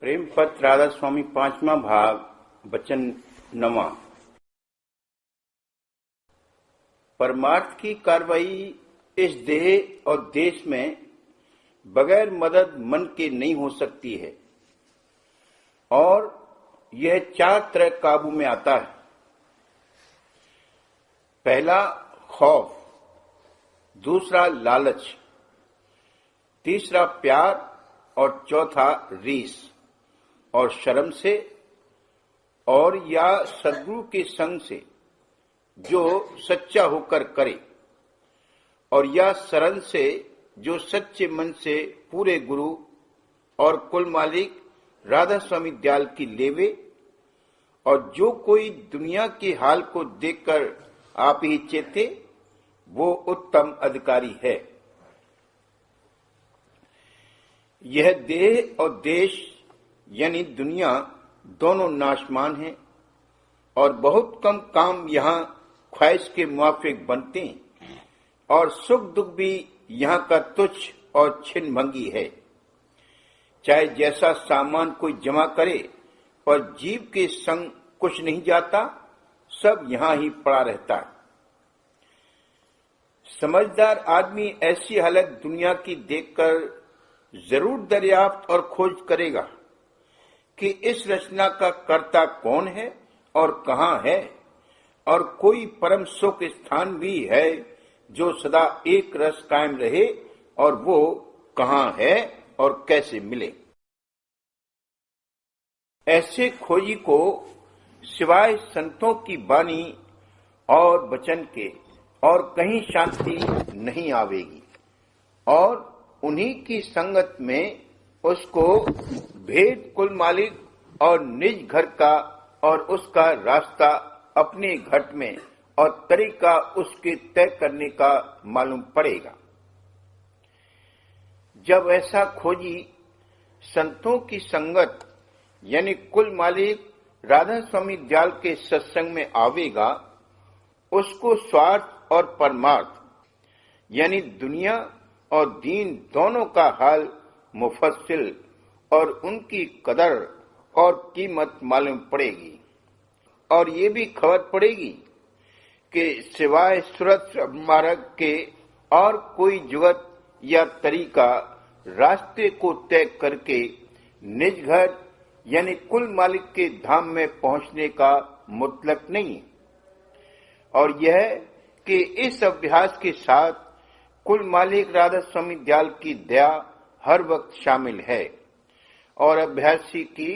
प्रेम पत्र राधा स्वामी 5वां भाग वचन 9। परमार्थ की कार्रवाई इस देह और देश में बगैर मदद मन के नहीं हो सकती है और यह 4 तरह काबू में आता है। पहला खौफ, दूसरा लालच, तीसरा प्यार और चौथा रीस और शर्म से और या सद्गुरु के संग से जो सच्चा होकर करे और या शरण से जो सच्चे मन से पूरे गुरु और कुल मालिक राधा स्वामी दयाल की लेवे और जो कोई दुनिया के हाल को देखकर आप ही चेते वो उत्तम अधिकारी है। यह देह और देश यानी दुनिया दोनों नाशमान हैं और बहुत कम काम यहाँ ख्वाहिश के मुआफिक बनते हैं और सुख दुख भी यहाँ का तुच्छ और छिन्न भंगी है। चाहे जैसा सामान कोई जमा करे पर जीव के संग कुछ नहीं जाता, सब यहाँ ही पड़ा रहता है। समझदार आदमी ऐसी हालत दुनिया की देखकर जरूर दरियाफ्त और खोज करेगा कि इस रचना का कर्ता कौन है और कहाँ है और कोई परम सुख स्थान भी है जो सदा एक रस कायम रहे और वो कहाँ है और कैसे मिले। ऐसे खोजी को सिवाय संतों की वाणी और वचन के और कहीं शांति नहीं आवेगी और उन्हीं की संगत में उसको भेद कुल मालिक और निज घर का और उसका रास्ता अपने घट में और तरीका उसके तय करने का मालूम पड़ेगा। जब ऐसा खोजी संतों की संगत यानी कुल मालिक राधा स्वामी दयाल के सत्संग में आवेगा, उसको स्वार्थ और परमार्थ यानी दुनिया और दीन दोनों का हाल मुफस्सिल और उनकी कदर और कीमत मालूम पड़ेगी और ये भी खबर पड़ेगी कि सिवाय सूरत मार्ग के और कोई जुगत या तरीका रास्ते को तय करके निज घर यानी कुल मालिक के धाम में पहुंचने का मुतलक नहीं और यह कि इस अभ्यास के साथ कुल मालिक राधा स्वामी दयाल की दया हर वक्त शामिल है और अभ्यासी की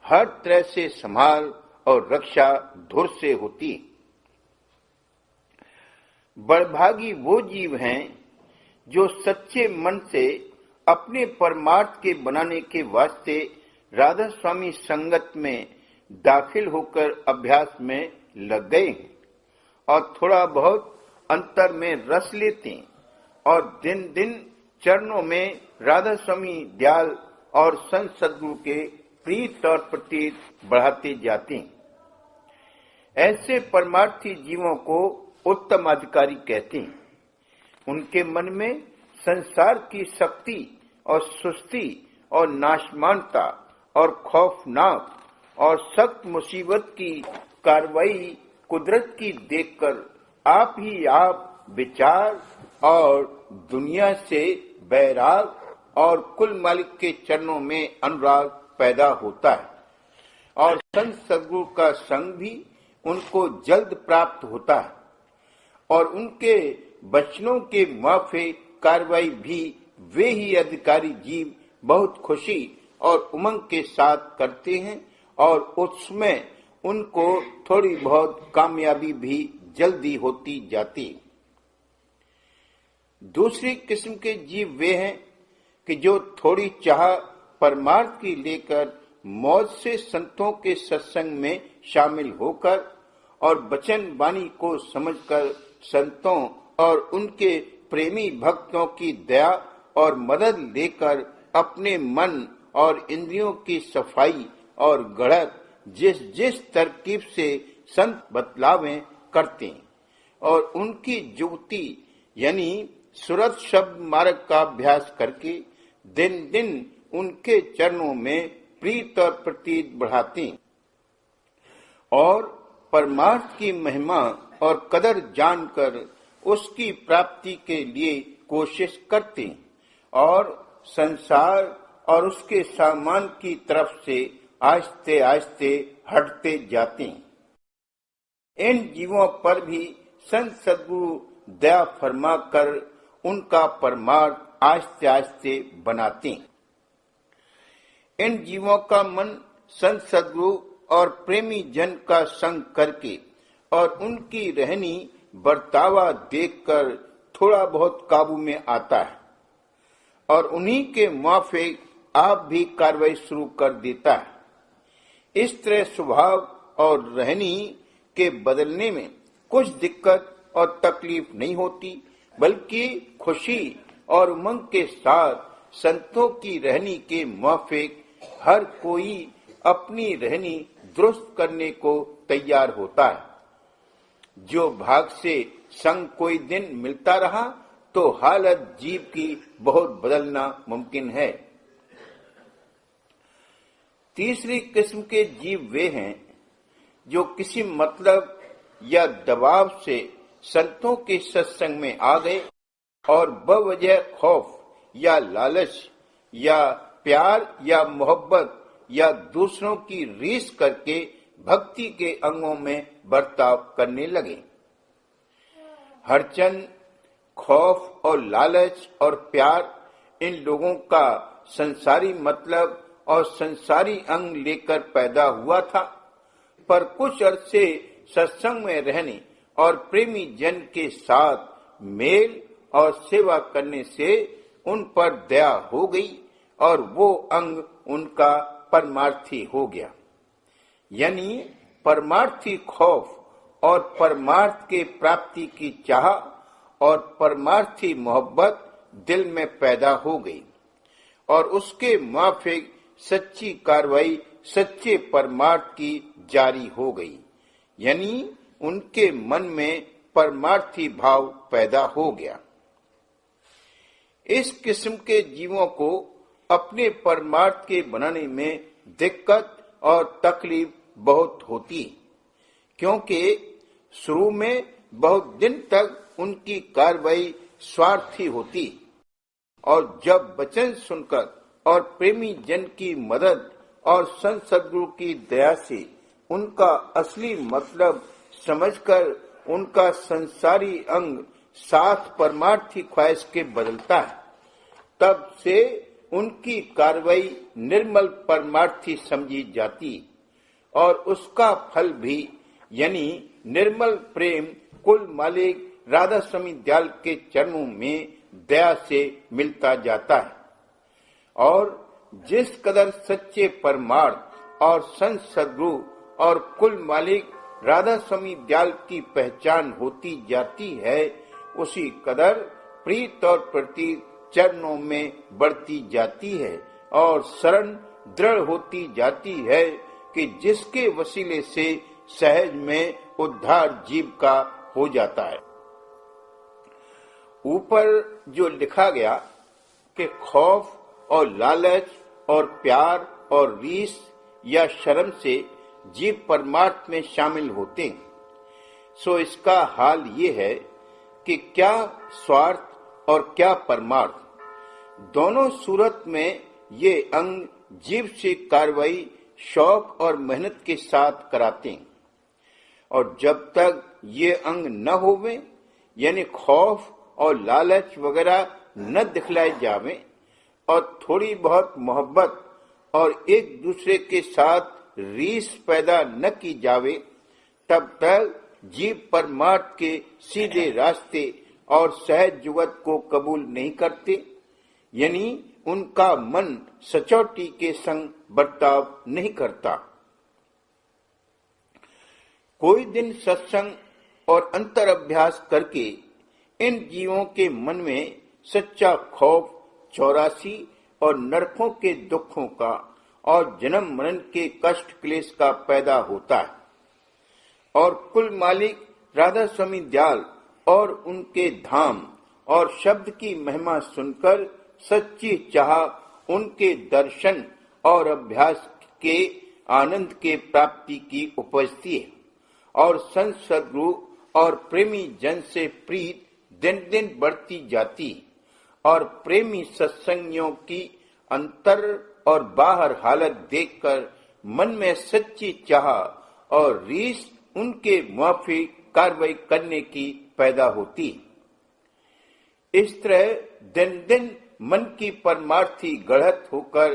हर तरह से संभाल और रक्षा धुर से होती। बड़भागी वो जीव हैं जो सच्चे मन से अपने परमार्थ के बनाने के वास्ते राधा स्वामी संगत में दाखिल होकर अभ्यास में लग गए हैं और थोड़ा बहुत अंतर में रस लेते हैं और दिन दिन चरणों में राधा स्वामी दयाल और संत सद्गुरु के प्रीत और प्रतीत बढ़ाते जाते हैं। ऐसे परमार्थी जीवों को उत्तम अधिकारी कहते हैं। उनके मन में संसार की शक्ति और सुस्ती और नाशमानता और खौफनाक और सख्त मुसीबत की कार्रवाई कुदरत की देखकर आप ही आप विचार और दुनिया से बैराग और कुल मालिक के चरणों में अनुराग पैदा होता है और संत सद्गुरु का संग भी उनको जल्द प्राप्त होता है और उनके वचनों के मुआफिक कार्रवाई भी वे ही अधिकारी जीव बहुत खुशी और उमंग के साथ करते हैं और उसमें उनको थोड़ी बहुत कामयाबी भी जल्दी होती जाती। दूसरी किस्म के जीव वे हैं कि जो थोड़ी चाह परमार्थ की लेकर मौज से संतों के सत्संग में शामिल होकर और वचन वाणी को समझकर संतों और उनके प्रेमी भक्तों की दया और मदद लेकर अपने मन और इंद्रियों की सफाई और गढ़त जिस जिस तरकीब से संत बतलावें करते हैं और उनकी जुगती यानी सूरत शब्द मार्ग का अभ्यास करके दिन दिन उनके चरणों में प्रीत और प्रतीत बढ़ाते और परमार्थ की महिमा और कदर जानकर उसकी प्राप्ति के लिए कोशिश करते और संसार और उसके सामान की तरफ से आहिस्ते आहिस्ते हटते जाते। इन जीवों पर भी संत सद्गुरु दया फरमा कर उनका परमार्थ आहिस्ते आहिस्ते बनाते। इन जीवों का मन संत सद्गुरु और प्रेमी जन का संग करके और उनकी रहनी बर्तावा देखकर थोड़ा बहुत काबू में आता है और उन्हीं के मुआफिक आप भी कार्रवाई शुरू कर देता है। इस तरह स्वभाव और रहनी के बदलने में कुछ दिक्कत और तकलीफ नहीं होती, बल्कि खुशी और उमंग के साथ संतों की रहनी के मुआफिक हर कोई अपनी रहनी दुरुस्त करने को तैयार होता है। जो भाग से संग कोई दिन मिलता रहा तो हालत जीव की बहुत बदलना मुमकिन है। तीसरी किस्म के जीव वे हैं जो किसी मतलब या दबाव से संतों के सत्संग में आ गए और बवजह खौफ या लालच या प्यार या मोहब्बत या दूसरों की रीस करके भक्ति के अंगों में बर्ताव करने लगे। हरचंद खौफ और लालच और प्यार इन लोगों का संसारी मतलब और संसारी अंग लेकर पैदा हुआ था, पर कुछ अरसे सत्संग में रहने और प्रेमी जन के साथ मेल और सेवा करने से उन पर दया हो गई और वो अंग उनका परमार्थी हो गया। यानी परमार्थी खौफ और परमार्थ के प्राप्ति की चाह और परमार्थी मोहब्बत दिल में पैदा हो गई और उसके मुआफिक सच्ची कार्रवाई सच्चे परमार्थ की जारी हो गई। यानी उनके मन में परमार्थी भाव पैदा हो गया। इस किस्म के जीवों को अपने परमार्थ के बनाने में दिक्कत और तकलीफ बहुत होती, क्योंकि शुरू में बहुत दिन तक उनकी कार्रवाई स्वार्थी होती और जब वचन सुनकर और प्रेमी जन की मदद और संत सद्गुरु की दया से उनका असली मतलब समझकर उनका संसारी अंग साथ परमार्थी ख्वाहिश के बदलता है, तब से उनकी कार्रवाई निर्मल परमार्थी समझी जाती और उसका फल भी यानी निर्मल प्रेम कुल मालिक राधा स्वामी दयाल के चरणों में दया से मिलता जाता है। और जिस कदर सच्चे परमार्थ और संत सद्गुरु और कुल मालिक राधा स्वामी दयाल की पहचान होती जाती है, उसी कदर प्रीत और प्रतीत चरणों में बढ़ती जाती है और शरण दृढ़ होती जाती है कि जिसके वसीले से सहज में उद्धार जीव का हो जाता है। ऊपर जो लिखा गया कि खौफ और लालच और प्यार और रीस या शर्म से जीव परमार्थ में शामिल होते हैं, सो इसका हाल ये है कि क्या स्वार्थ और क्या परमार्थ, दोनों सूरत में ये अंग जीव से कार्रवाई शौक और मेहनत के साथ कराते हैं और जब तक ये अंग न होवे यानी खौफ और लालच वगैरह न दिखलाए जावे और थोड़ी बहुत मोहब्बत और एक दूसरे के साथ रीस पैदा न की जावे, तब तक जीव परमार्थ के सीधे रास्ते और सहज जुगत को कबूल नहीं करते, यानी उनका मन सचौटी के संग बर्ताव नहीं करता। कोई दिन सत्संग और अंतर अभ्यास करके इन जीवों के मन में सच्चा खौफ 84 और नरकों के दुखों का और जन्म मरण के कष्ट क्लेश का पैदा होता है और कुल मालिक राधा स्वामी दयाल और उनके धाम और शब्द की महिमा सुनकर सच्ची चाह उनके दर्शन और अभ्यास के आनंद के प्राप्ति की उपस्थिति है और संत सद्गुरु और प्रेमी जन से प्रीत दिन दिन बढ़ती जाती है और प्रेमी सत्संगियों की अंतर और बाहर हालत देखकर मन में सच्ची चाह और रीस उनके मुआफिक कार्रवाई करने की पैदा होती है। इस तरह दिन दिन मन की परमार्थी गढ़त होकर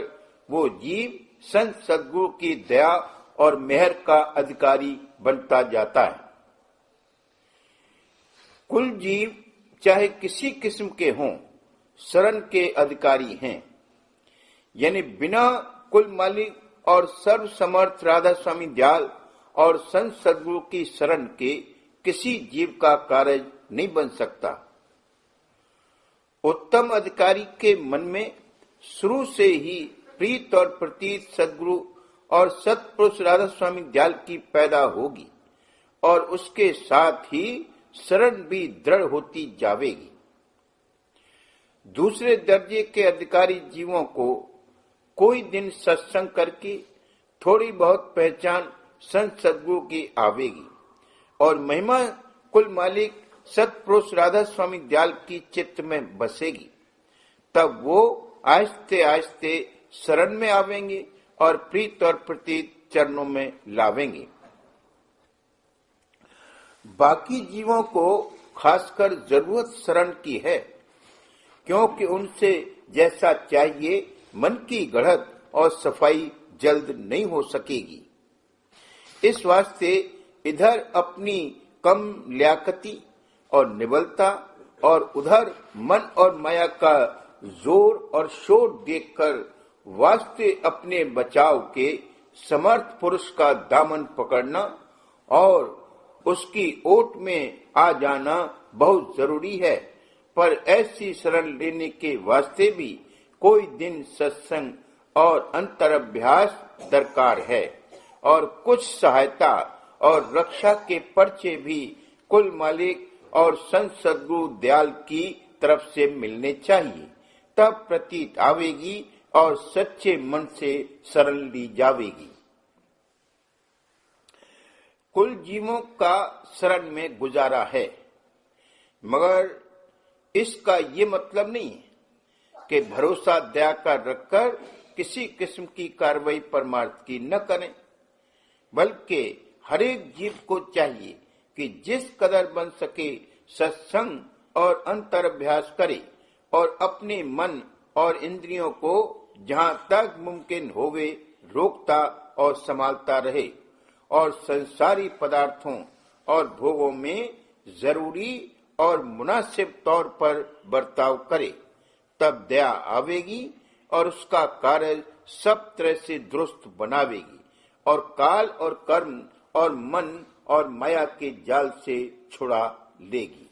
वो जीव संत सद्गुरु की दया और मेहर का अधिकारी बनता जाता है। कुल जीव चाहे किसी किस्म के हों, शरण के अधिकारी हैं, यानी बिना कुल मालिक और सर्वसमर्थ राधा स्वामी दयाल और संत सद्गुरु की शरण के किसी जीव का कार्य नहीं बन सकता। उत्तम अधिकारी के मन में शुरू से ही प्रीत और प्रतीत सद्गुरु और सत्पुरुष राधा स्वामी दयाल की पैदा होगी और उसके साथ ही शरण भी दृढ़ होती जावेगी। दूसरे दर्जे के अधिकारी जीवों को कोई दिन सत्संग करके थोड़ी बहुत पहचान संत सद्गुरु की आवेगी और महिमा कुल मालिक सत्पुरुष राधा स्वामी दयाल की चित्त में बसेगी। तब वो आहिस्ते आहिस्ते शरण में आवेंगे और प्रीत और प्रतीत चरणों में लावेंगे। बाकी जीवों को खासकर जरूरत शरण की है, क्योंकि उनसे जैसा चाहिए मन की गढ़त और सफाई जल्द नहीं हो सकेगी। इस वास्ते इधर अपनी कम लियाकती और निबलता और उधर मन और माया का जोर और शोर देखकर वास्ते अपने बचाव के समर्थ पुरुष का दामन पकड़ना और उसकी ओट में आ जाना बहुत जरूरी है। पर ऐसी शरण लेने के वास्ते भी कोई दिन सत्संग और अंतरअभ्यास दरकार है और कुछ सहायता और रक्षा के पर्चे भी कुल मालिक और संत सद्गुरु दयाल की तरफ से मिलने चाहिए। तब प्रतीत आवेगी और सच्चे मन से शरण ली जावेगी। कुल जीवों का शरण में गुजारा है, मगर इसका ये मतलब नहीं कि भरोसा दया का रखकर किसी किस्म की कार्रवाई परमार्थ की न करें, बल्कि हरेक जीव को चाहिए कि जिस कदर बन सके सत्संग और अंतरअभ्यास करे और अपने मन और इंद्रियों को जहाँ तक मुमकिन होवे रोकता और संभालता रहे और संसारी पदार्थों और भोगों में जरूरी और मुनासिब तौर पर बर्ताव करे। तब दया आवेगी और उसका कार्य सब तरह से दुरुस्त बनावेगी और काल और कर्म और मन और माया के जाल से छुड़ा लेगी।